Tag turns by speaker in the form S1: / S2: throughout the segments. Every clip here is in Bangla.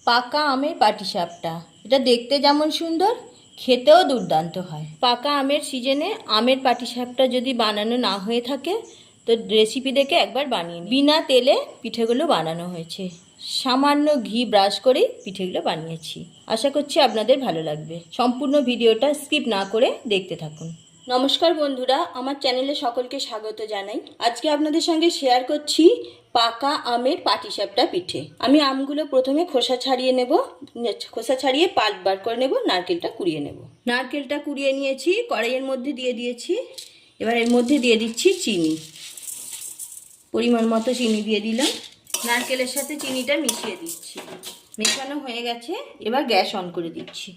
S1: পাকা আমের পাটিসাপটা। এটা দেখতে যেমন সুন্দর, খেতেও দুর্দান্ত হয়। পাকা আমের সিজনে আমের পাটিসাপটা যদি বানানো না হয়ে থাকে তো রেসিপি দেখে একবার বানিয়ে নিন। বিনা তেলে পিঠেগুলো বানানো হয়েছে, সামান্য ঘি ব্রাশ করেই পিঠেগুলো বানিয়েছি। আশা করছি আপনাদের ভালো লাগবে। সম্পূর্ণ ভিডিওটা স্কিপ না করে দেখতে থাকুন। নমস্কার বন্ধুরা, আমার চ্যানেলে সকলকে স্বাগত জানাই। আজকে আপনাদের সঙ্গে শেয়ার করছি পাকা আমের পাটিসাপটা পিঠে। আমি আমগুলো প্রথমে খোসা ছাড়িয়ে নেব, খোসা ছাড়িয়ে পাল্প বার করে নেব, নারকেলটা কুড়িয়ে নেব। নারকেলটা কুড়িয়ে নিয়েছি, কড়াইয়ের মধ্যে দিয়ে দিয়েছি। এবার এর মধ্যে দিয়ে দিচ্ছি চিনি, পরিমাণ মতো চিনি দিয়ে দিলাম। নারকেলের সাথে চিনিটা মিশিয়ে দিচ্ছি। মেশানো হয়ে গেছে, এবার গ্যাস অন করে দিচ্ছি।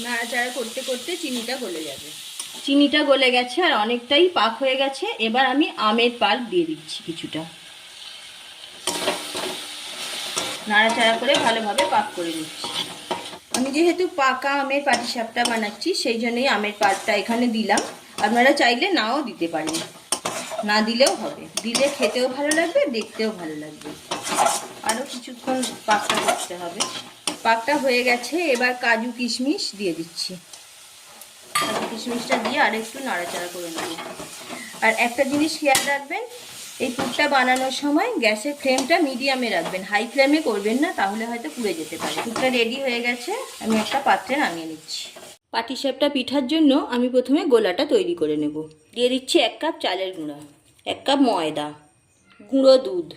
S1: নাড়াচাড়া করতে করতে চিনিটা গলে যাবে। চিনিটা গলে গেছে আর অনেকটাই পাক হয়ে গেছে। এবার আমি আমের পাল্প দিয়ে দিচ্ছি কিছুটা, নাড়াচাড়া করে ভালোভাবে পাক করে নিচ্ছি। আমি যেহেতু পাকা আমের পাটিসাপটা বানাচ্ছি সেই জন্যই আমের পাল্পটা এখানে দিলাম। আপনারা চাইলে নাও দিতে পারেন, না দিলেও হবে। দিলে খেতেও ভালো লাগবে, দেখতেও ভালো লাগবে। আরও কিছুক্ষণ পাকটা করতে হবে। পাকটা হয়ে গেছে, এবার কাজু কিশমিশ দিয়ে দিচ্ছি। কাজু কিশমিশটা দিয়ে আর একটু নাড়াচাড়া করে নেব। আর একটা জিনিস খেয়াল রাখবেন, এই পুরটা বানানোর সময় গ্যাসের ফ্লেমটা মিডিয়ামে রাখবেন, হাই ফ্লেমে করবেন না, তাহলে হয়তো পুড়ে যেতে পারে। পুরটা রেডি হয়ে গেছে, আমি একটা পাত্রে নামিয়ে নিচ্ছি। পাটিসাপটা পিঠার জন্য আমি প্রথমে গোলাটা তৈরি করে নেব। দিয়ে দিচ্ছি 1 কাপ চালের গুঁড়া, 1 কাপ ময়দা, গুঁড়ো দুধ,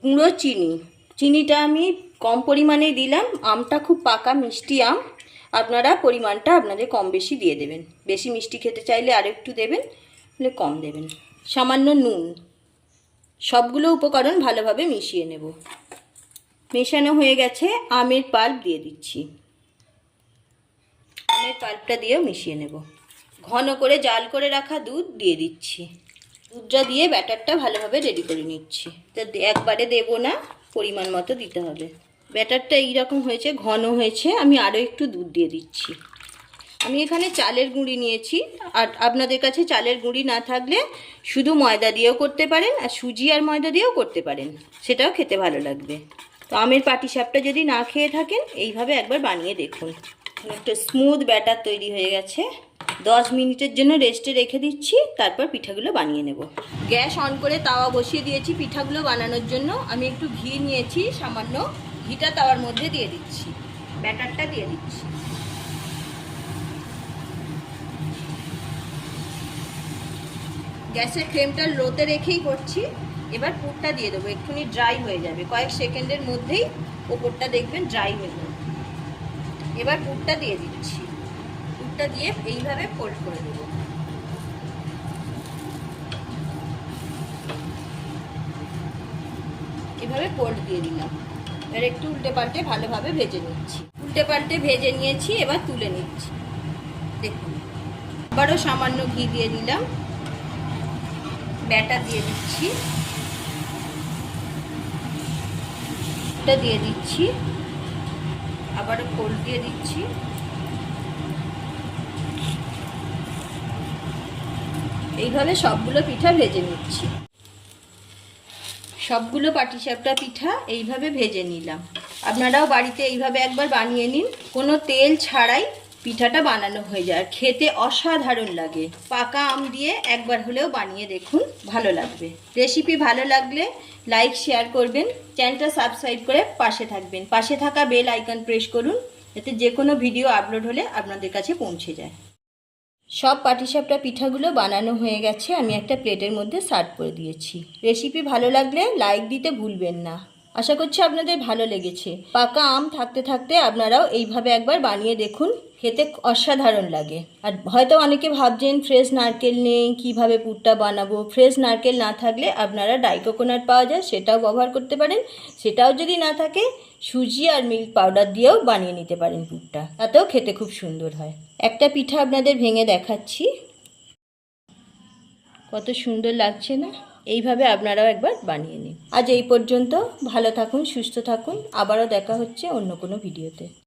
S1: গুঁড়ো চিনি। চিনিটা আমি কম পরিমাণেই দিলাম, আমটা খুব পাকা মিষ্টি আম। আপনারা পরিমাণটা আপনাদের কম বেশি দিয়ে দেবেন। বেশি মিষ্টি খেতে চাইলে আর একটু দেবেন, হলে কম দেবেন। সামান্য নুন। সবগুলো উপকরণ ভালোভাবে মিশিয়ে নেব। মেশানো হয়ে গেছে, আমের পাল্প দিয়ে দিচ্ছি। আমের পাল্পটা দিয়েও মিশিয়ে নেব। ঘন করে জাল করে রাখা দুধ দিয়ে দিচ্ছি। দুধটা দিয়ে ব্যাটারটা ভালোভাবে রেডি করে নিচ্ছি। তো একবারে দেব না, পরিমাণ মতো দিতে হবে। ব্যাটারটা এইরকম হয়েছে, ঘন হয়েছে। আমি আরও একটু দুধ দিয়ে দিচ্ছি। আমি এখানে চালের গুঁড়ি নিয়েছি, আর আপনাদের কাছে চালের গুঁড়ি না থাকলে শুধু ময়দা দিয়েও করতে পারেন, আর সুজি আর ময়দা দিয়েও করতে পারেন, সেটাও খেতে ভালো লাগবে। তো আমের পাটিসাপটা যদি না খেয়ে থাকেন, এইভাবে একবার বানিয়ে দেখুন। একটা স্মুথ ব্যাটার তৈরি হয়ে গেছে। 10 মিনিটের জন্য রেস্টে রেখে দিচ্ছি, তারপর পিঠাগুলো বানিয়ে নেব। গ্যাস অন করে তাওয়া বসিয়ে দিয়েছি পিঠাগুলো বানানোর জন্য। আমি একটু ঘি নিয়েছি সামান্য, ঘিটা তাওয়ার মধ্যে দিয়ে দিচ্ছি, ব্যাটারটা দিয়ে দিচ্ছি। গ্যাসের ফ্লেমটা লোতে রেখেই করছি। এবার পুরটা দিয়ে দেবো, একটুখানি ড্রাই হয়ে যাবে, কয়েক সেকেন্ডের মধ্যেই ওপরটা দেখবেন ড্রাই হয়ে যাবে। এবার পুরটা দিয়ে দিচ্ছি। পুরটা দিয়ে এইভাবে ফোল্ড করে দেবো। এভাবে ফোল্ড দিয়ে দিলাম। এবার একটু উল্টে পাল্টে ভালোভাবে ভেজে নিচ্ছি। উল্টে পাল্টে ভেজে নিয়েছি, এবার তুলে নিচ্ছি। দেখুন, আবারও সামান্য ঘি দিয়ে দিলাম, ব্যাটার দিয়ে দিচ্ছি, এটা দিয়ে দিচ্ছি, আবারও ফোল্ড দিয়ে দিচ্ছি। এইভাবে সবগুলো পিঠা ভেজে নিচ্ছি। সবগুলো পাটিসাপটা পিঠা এইভাবে ভেজে নিলাম। আপনারাও বাড়িতে এইভাবে একবার বানিয়ে নিন। কোনো তেল ছাড়াই পিঠাটা বানানো হয়ে যায়, খেতে অসাধারণ লাগে। পাকা আম দিয়ে একবার হলেও বানিয়ে দেখুন, ভালো লাগবে। রেসিপি ভালো লাগলে লাইক শেয়ার করবেন, চ্যানেলটা সাবস্ক্রাইব করে পাশে থাকবেন। পাশে থাকা বেল আইকন প্রেস করুন, যাতে যে কোনো ভিডিও আপলোড হলে আপনাদের কাছে পৌঁছে যায়। সব পাটিসাপটা পিঠাগুলো বানানো হয়ে গেছে, আমি একটা প্লেটের মধ্যে সার্ভ করে দিয়েছি। রেসিপি ভালো লাগলে লাইক দিতে ভুলবেন না। আশা করছি আপনাদের ভালো লেগেছে। পাকা আম থাকতে থাকতে আপনারাও এইভাবে একবার বানিয়ে দেখুন, খেতে অসাধারণ লাগে। আর হয়তো অনেকে ভাবছেন ফ্রেশ নারকেল নেই, কিভাবে পুরটা বানাবো। ফ্রেশ নারকেল না থাকলে আপনারা ড্রাই কোকোনাট পাওয়া যায়, সেটাও ব্যবহার করতে পারেন। সেটাও যদি না থাকে, সুজি আর মিল্ক পাউডার দিয়েও বানিয়ে নিতে পারেন পুরটা, তাতেও খেতে খুব সুন্দর হয়। একটা পিঠা আপনাদের ভেঙে দেখাচ্ছি, কত সুন্দর লাগছে না? এইভাবে আপনারাও একবার বানিয়ে নিন। আজ এই পর্যন্ত। ভালো থাকুন, সুস্থ থাকুন। আবারও দেখা হচ্ছে অন্য কোনো ভিডিওতে।